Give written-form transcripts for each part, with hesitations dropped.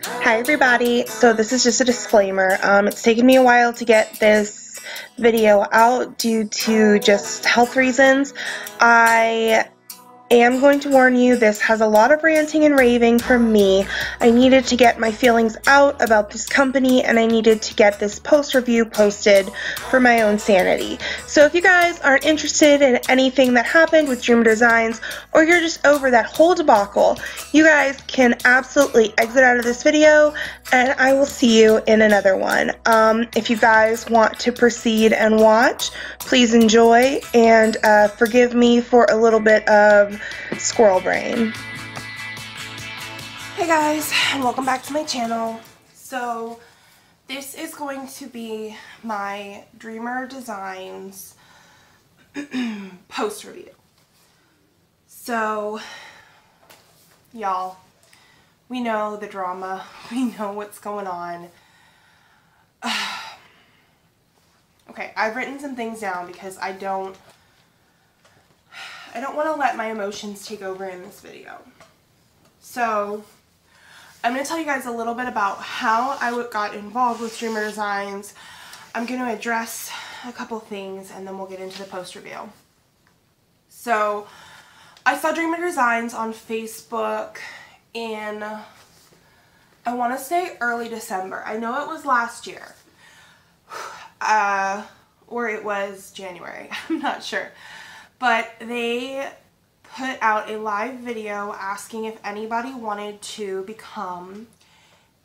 Hi everybody, so this is just a disclaimer. It's taken me a while to get this video out due to just health reasons. I am going to warn you, this has a lot of ranting and raving from me. I needed to get my feelings out about this company, and I needed to get this post review posted for my own sanity. So if you guys aren't interested in anything that happened with Dreamer Designs, or you're just over that whole debacle, you guys can absolutely exit out of this video, and I will see you in another one. If you guys want to proceed and watch, please enjoy, and forgive me for a little bit of squirrel brain. Hey guys, and welcome back to my channel. So this is going to be my Dreamer Designs post review. So y'all, we know the drama, we know what's going on. Okay, I've written some things down because I don't want to let my emotions take over in this video. So I'm going to tell you guys a little bit about how I got involved with Dreamer Designs. I'm going to address a couple things and then we'll get into the post review. So I saw Dreamer Designs on Facebook in, I want to say early December. I know it was last year. Or it was January. I'm not sure. But they put out a live video asking if anybody wanted to become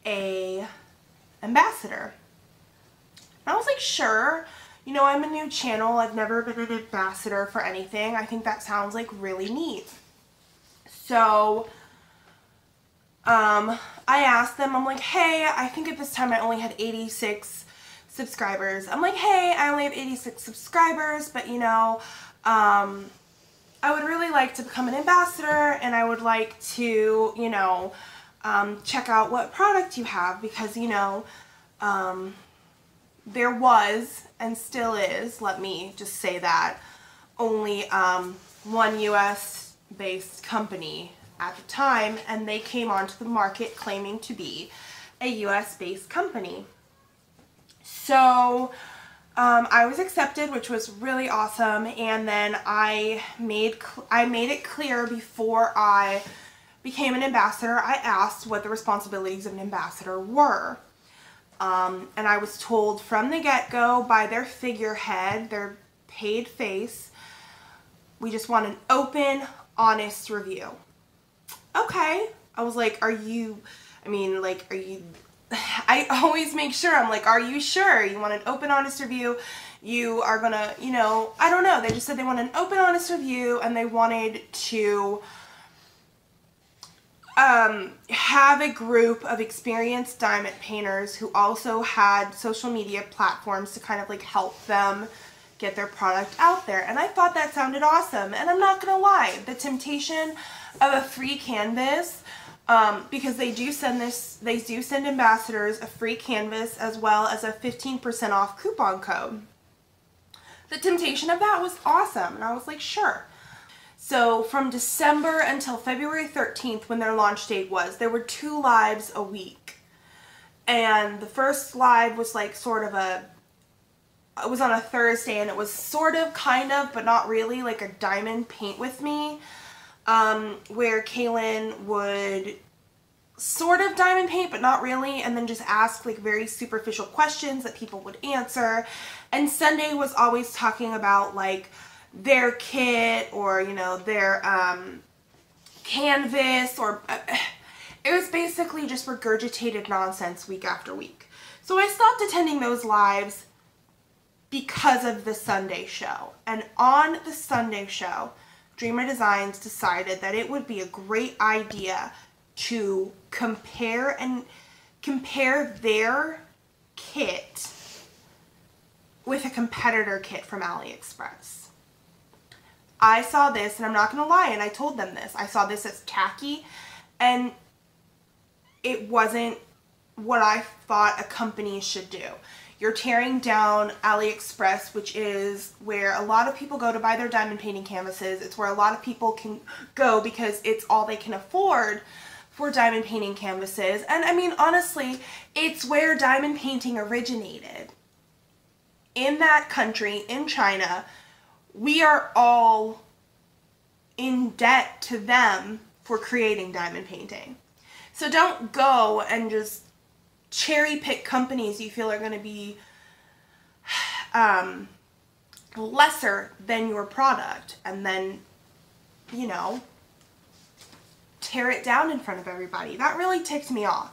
a ambassador. And I was like, sure. You know, I'm a new channel. I've never been an ambassador for anything. I think that sounds like really neat. So I asked them, I'm like, hey, I think at this time I only had 86 subscribers. I'm like, hey, I only have 86 subscribers, but you know, I would really like to become an ambassador, and I would like to, you know, check out what product you have, because, you know, there was, and still is, let me just say that, only one US based company at the time, and they came onto the market claiming to be a US based company. So I was accepted, which was really awesome, and then I made it clear before I became an ambassador. I asked what the responsibilities of an ambassador were, and I was told from the get-go by their figurehead, their paid face, we just want an open, honest review. Okay, I was like, I always make sure, I'm like, are you sure? You want an open, honest review? You are gonna, you know, I don't know. They just said they want an open, honest review, and they wanted to have a group of experienced diamond painters who also had social media platforms to kind of like help them get their product out there. And I thought that sounded awesome. And I'm not gonna lie, the temptation of a free canvas, because they do send ambassadors a free canvas as well as a 15% off coupon code. The temptation of that was awesome, and I was like, sure. So from December until February 13th, when their launch date was, there were 2 lives a week. And the first live was like sort of it was on a Thursday, and it was sort of, kind of, but not really, like a diamond paint with me. Where Kaylin would sort of diamond paint, but not really, and then just ask like very superficial questions that people would answer. And Sunday was always talking about like their kit, or, you know, their canvas, or it was basically just regurgitated nonsense week after week. So I stopped attending those lives because of the Sunday show. And on the Sunday show, Dreamer Designs decided that it would be a great idea to compare their kit with a competitor kit from AliExpress. I saw this, and I'm not going to lie, and I told them this, I saw this as tacky, and it wasn't what I thought a company should do. You're tearing down AliExpress, which is where a lot of people go to buy their diamond painting canvases. It's where a lot of people can go because it's all they can afford. for diamond painting canvases. And I mean, honestly, it's where diamond painting originated. In that country, in China, we are all in debt to them for creating diamond painting. So don't go and just cherry pick companies you feel are going to be lesser than your product and then, you know, tear it down in front of everybody. That really ticked me off.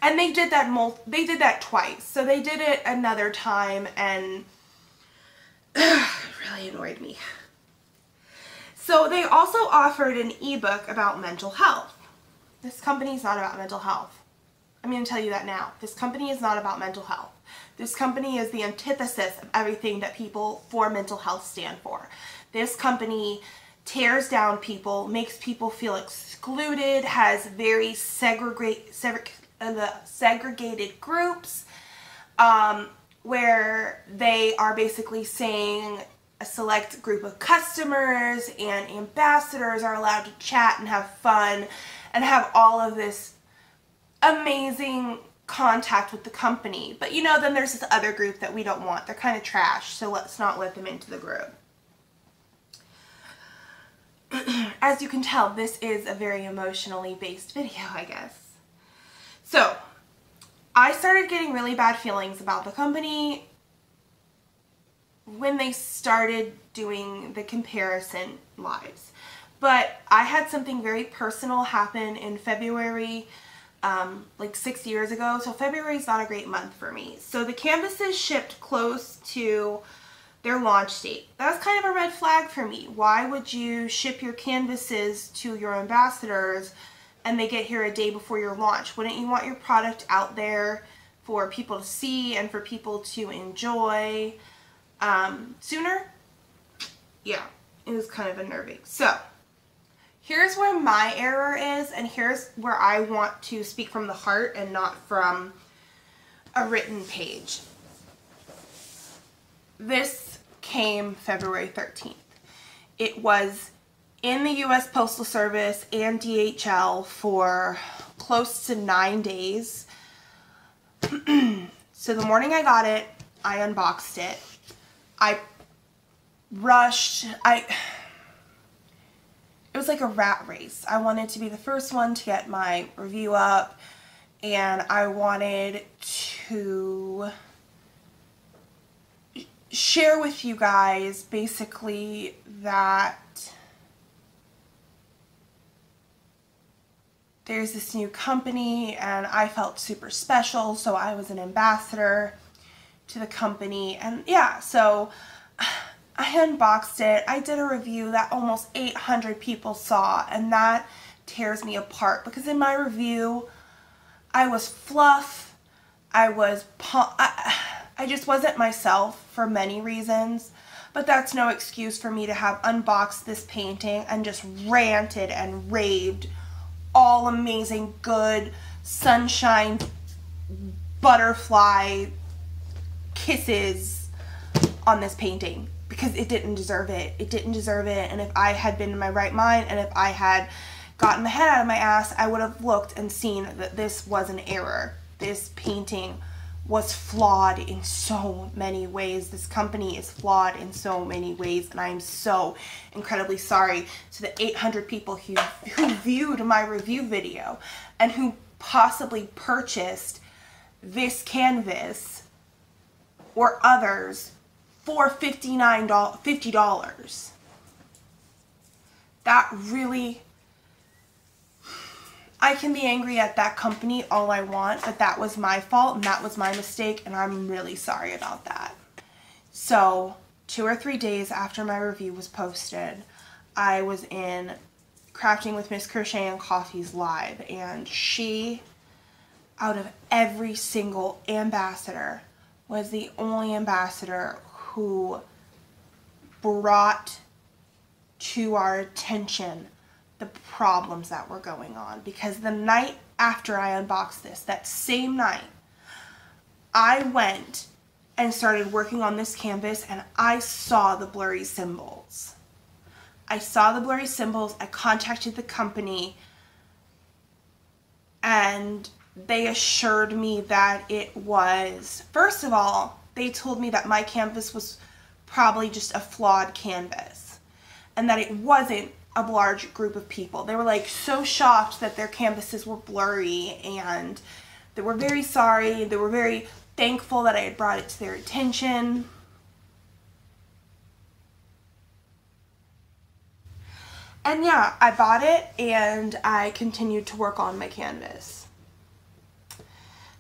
And they did that twice. So they did it another time and it really annoyed me. So they also offered an ebook about mental health. This company is not about mental health. I'm going to tell you that now. This company is not about mental health. This company is the antithesis of everything that people for mental health stand for. This company tears down people, makes people feel excluded, has very segregated groups where they are basically saying a select group of customers and ambassadors are allowed to chat and have fun and have all of this amazing contact with the company. But you know, then there's this other group that we don't want. They're kind of trash, so let's not let them into the group. As you can tell, this is a very emotionally based video, I guess. So, I started getting really bad feelings about the company when they started doing the comparison lives. But I had something very personal happen in February, like 6 years ago. So February is not a great month for me. So the canvases shipped close to their launch date. That's kind of a red flag for me. Why would you ship your canvases to your ambassadors and they get here a day before your launch? Wouldn't you want your product out there for people to see and for people to enjoy sooner? Yeah, it was kind of unnerving. So here's where my error is, and here's where I want to speak from the heart and not from a written page. This came February 13th. It was in the U.S. Postal Service and DHL for close to 9 days. So the morning I got it, I unboxed it. I rushed. It was like a rat race. I wanted to be the first one to get my review up, and I wanted to share with you guys basically that there's this new company and I felt super special, so I was an ambassador to the company. And yeah, so I unboxed it. I did a review that almost 800 people saw, and that tears me apart because in my review I was fluff. I just wasn't myself for many reasons, but that's no excuse for me to have unboxed this painting and just ranted and raved all amazing, good, sunshine, butterfly kisses on this painting because it didn't deserve it. It didn't deserve it, and if I had been in my right mind and if I had gotten my head out of my ass, I would have looked and seen that this was an error. This painting was flawed in so many ways. This company is flawed in so many ways, and I am so incredibly sorry to the 800 people who viewed my review video and who possibly purchased this canvas or others for $50. That really, I can be angry at that company all I want, but that was my fault and that was my mistake, and I'm really sorry about that. So 2 or 3 days after my review was posted, I was in Crafting with Miss Crochet and Coffee's live, and she, out of every single ambassador, was the only ambassador who brought to our attention the problems that were going on. Because the night after I unboxed this, that same night, I went and started working on this canvas, and I saw the blurry symbols. I saw the blurry symbols. I contacted the company. and they assured me that it was, first of all, they told me that my canvas was probably just a flawed canvas and that it wasn't a large group of people. They were like so shocked that their canvases were blurry, and they were very sorry. They were very thankful that I had brought it to their attention. And yeah, I bought it and I continued to work on my canvas.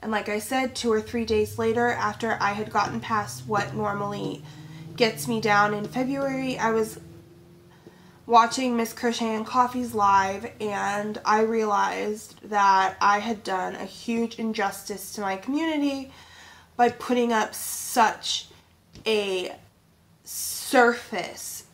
And like I said, 2 or 3 days later, after I had gotten past what normally gets me down in February, I was watching Miss Crochet and Coffee's live, and I realized that I had done a huge injustice to my community by putting up such a surface-based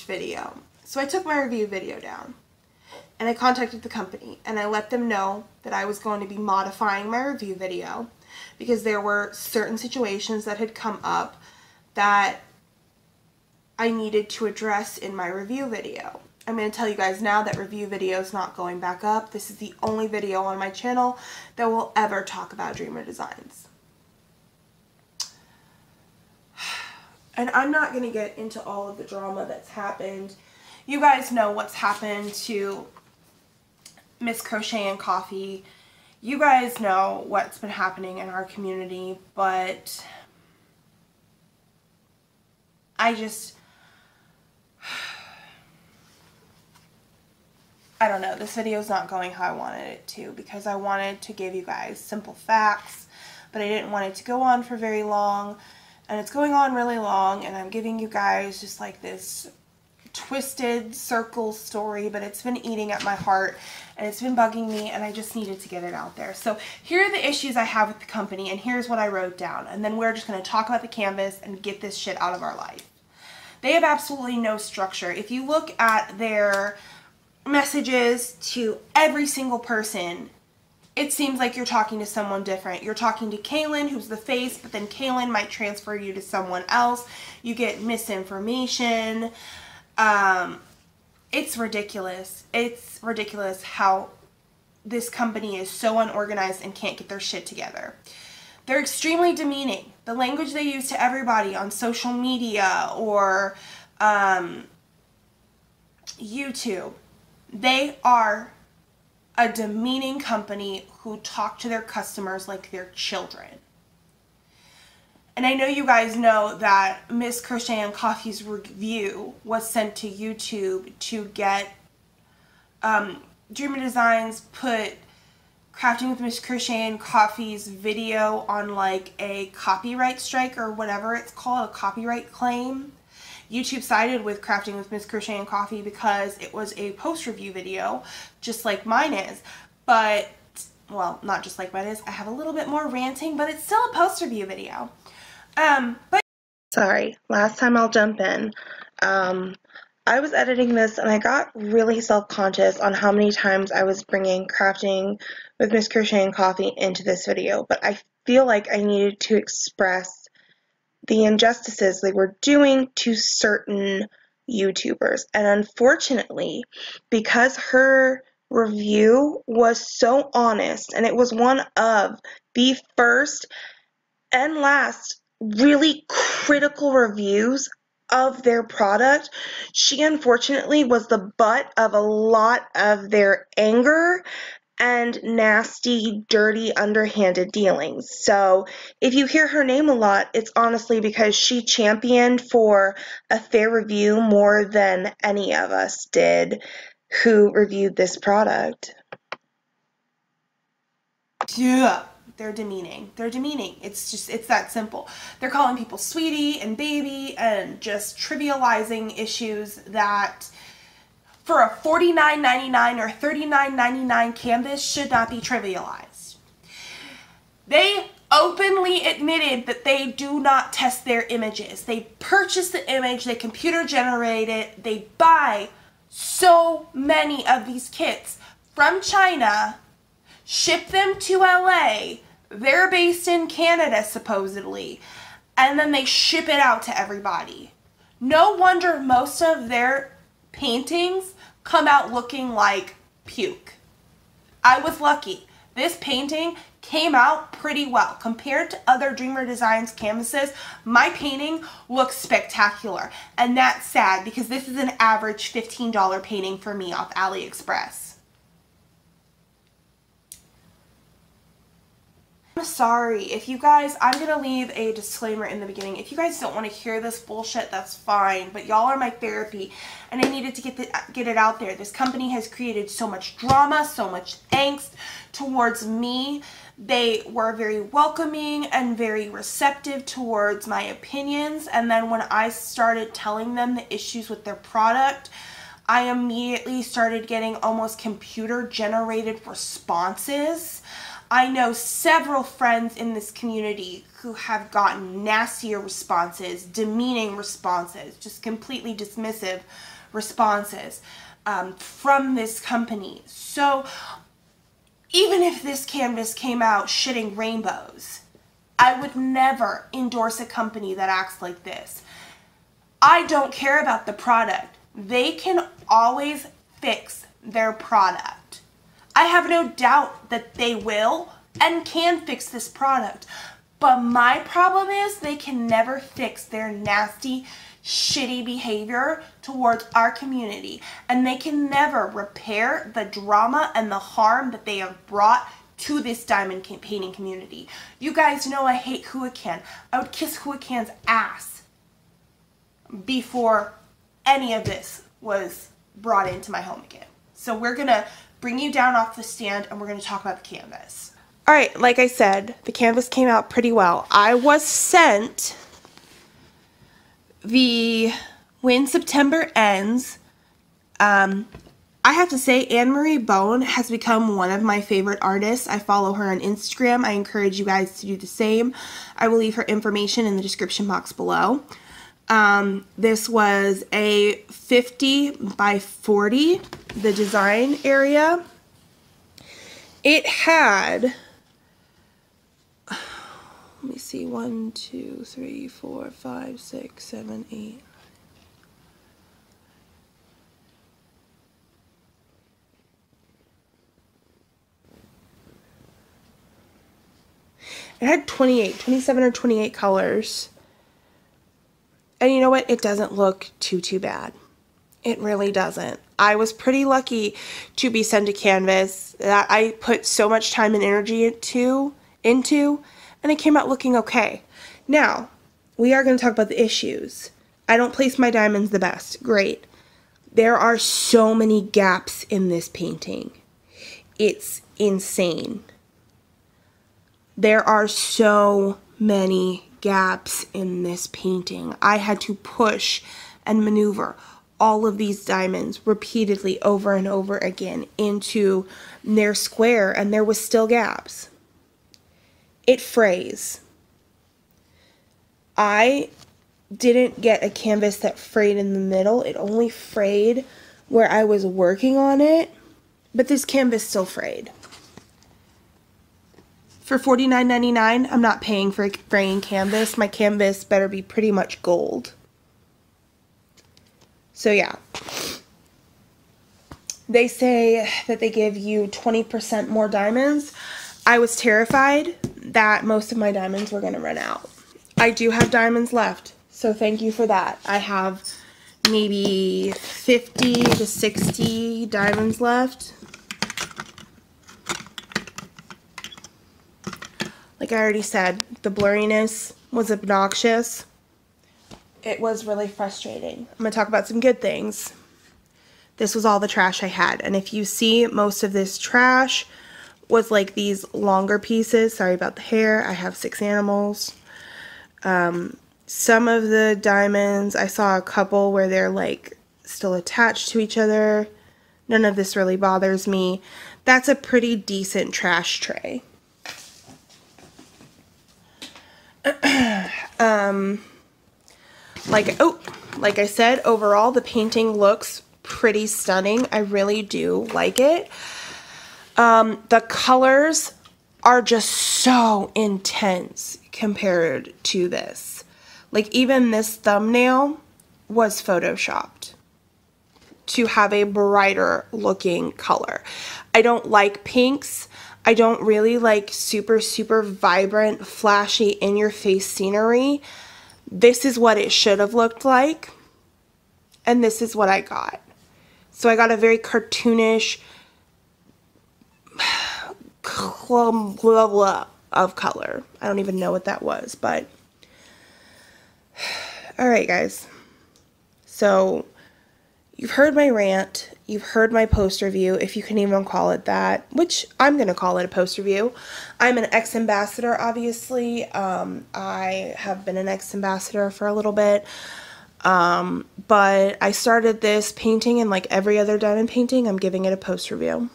video. So I took my review video down, and I contacted the company, and I let them know that I was going to be modifying my review video because there were certain situations that had come up that I needed to address in my review video. I'm going to tell you guys now that review video is not going back up. This is the only video on my channel that will ever talk about Dreamer Designs. And I'm not going to get into all of the drama that's happened. You guys know what's happened to Miss Crochet and Coffee. You guys know what's been happening in our community, but I don't know. This video is not going how I wanted it to, because I wanted to give you guys simple facts, but I didn't want it to go on for very long, and it's going on really long, and I'm giving you guys just like this twisted circle story, but it's been eating at my heart and it's been bugging me, and I just needed to get it out there. So here are the issues I have with the company, and here's what I wrote down, and then we're just going to talk about the canvas and get this shit out of our life. They have absolutely no structure. If you look at their messages to every single person, it seems like you're talking to someone different. You're talking to Kaylin, who's the face, but then Kaylin might transfer you to someone else. You get misinformation. It's ridiculous. It's ridiculous how this company is so unorganized and can't get their shit together. They're extremely demeaning. The language they use to everybody on social media or YouTube, they are a demeaning company who talk to their customers like they're children. And I know you guys know that Miss Crochet and Coffee's review was sent to YouTube to get Dreamer Designs put Crafting with Miss Crochet and Coffee's video on like a copyright strike or whatever it's called, a copyright claim. YouTube sided with Crafting with Miss Crochet and Coffee because it was a post-review video, just like mine is. But, well, not just like mine is. I have a little bit more ranting, but it's still a post-review video. Sorry, last time I'll jump in. I was editing this and I got really self-conscious on how many times I was bringing Crafting with Miss Crochet and Coffee into this video, but I feel like I needed to express the injustices they were doing to certain YouTubers. And unfortunately, because her review was so honest, and it was one of the first and last really critical reviews of their product, she unfortunately was the butt of a lot of their anger and nasty, dirty, underhanded dealings. So if you hear her name a lot, it's honestly because she championed for a fair review more than any of us did who reviewed this product. Yeah. They're demeaning. They're demeaning. It's that simple. They're calling people sweetie and baby and just trivializing issues that for a $49.99 or $39.99 canvas should not be trivialized. They openly admitted that they do not test their images. They purchase the image, they computer generate it, they buy so many of these kits from China, ship them to LA, they're based in Canada supposedly, and then they ship it out to everybody. No wonder most of their paintings come out looking like puke. I was lucky. This painting came out pretty well. Compared to other Dreamer Designs canvases, my painting looks spectacular. And that's sad because this is an average $15 painting for me off AliExpress. I'm sorry. If you guys, I'm going to leave a disclaimer in the beginning. If you guys don't want to hear this bullshit, that's fine. But y'all are my therapy and I needed to get it out there. This company has created so much drama, so much angst towards me. They were very welcoming and very receptive towards my opinions. And then when I started telling them the issues with their product, I immediately started getting almost computer-generated responses. I know several friends in this community who have gotten nastier responses, demeaning responses, just completely dismissive responses from this company. So even if this canvas came out shitting rainbows, I would never endorse a company that acts like this. I don't care about the product. They can always fix their product. I have no doubt that they will and can fix this product. But my problem is they can never fix their nasty, shitty behavior towards our community. And they can never repair the drama and the harm that they have brought to this diamond painting community. You guys know I hate Huacan. I would kiss Huacan's ass before any of this was brought into my home again. So we're going to bring you down off the stand and we're going to talk about the canvas. Alright, like I said, the canvas came out pretty well. I was sent the When September Ends. I have to say, Anne-Marie Bone has become one of my favorite artists. I follow her on Instagram. I encourage you guys to do the same. I will leave her information in the description box below. This was a 50 by 40, the design area. It had, let me see, 1, 2, 3, 4, 5, 6, 7, 8. It had 27 or 28 colors. And you know what? It doesn't look too bad. It really doesn't. I was pretty lucky to be sent a canvas that I put so much time and energy into, and it came out looking okay. Now, we are going to talk about the issues. I don't place my diamonds the best. Great. There are so many gaps in this painting. It's insane. There are so many gaps in this painting. I had to push and maneuver all of these diamonds repeatedly over and over again into their square, and there was still gaps. It frays. I didn't get a canvas that frayed in the middle. It only frayed where I was working on it, but this canvas still frayed. For $49.99, I'm not paying for a fraying canvas. My canvas better be pretty much gold. So yeah. They say that they give you 20% more diamonds. I was terrified that most of my diamonds were going to run out. I do have diamonds left, so thank you for that. I have maybe 50 to 60 diamonds left. Like I already said, the blurriness was obnoxious. It was really frustrating. I'm going to talk about some good things. This was all the trash I had. And if you see, most of this trash was like these longer pieces. Sorry about the hair. I have 6 animals. Some of the diamonds, I saw a couple where they're like still attached to each other. None of this really bothers me. That's a pretty decent trash tray. Like I said, overall the painting looks pretty stunning. I really do like it. The colors are just so intense compared to this. Like even this thumbnail was photoshopped. to have a brighter looking color. I don't like pinks. I don't really like super, super vibrant, flashy, in-your-face scenery. This is what it should have looked like, and this is what I got. So I got a very cartoonish blah blah of color. I don't even know what that was, but alright guys, so you've heard my rant, you've heard my post review, if you can even call it that, which I'm going to call it a post review. I'm an ex-ambassador, obviously. I have been an ex-ambassador for a little bit, but I started this painting, and like every other diamond painting, I'm giving it a post review.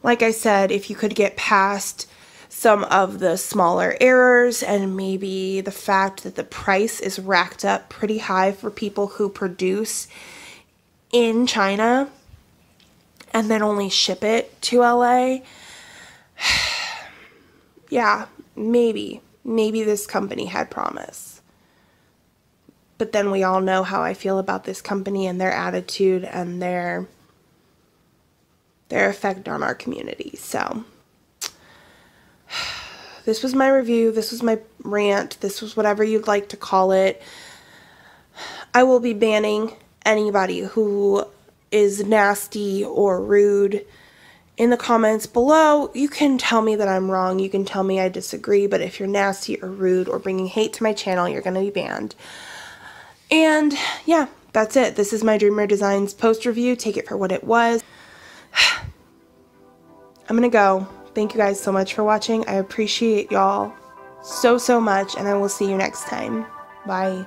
Like I said, if you could get past some of the smaller errors and maybe the fact that the price is racked up pretty high for people who produce in China and then only ship it to LA, yeah, maybe this company had promise. But then we all know how I feel about this company and their attitude and their effect on our community. So this was my review, this was my rant, this was whatever you'd like to call it. I will be banning anybody who is nasty or rude in the comments below. You can tell me that I'm wrong, you can tell me I disagree, but if you're nasty or rude or bringing hate to my channel, you're going to be banned. And yeah, that's it. This is my Dreamer Designs post review. Take it for what it was. I'm gonna go. Thank you guys so much for watching. I appreciate y'all so much, and I will see you next time. Bye.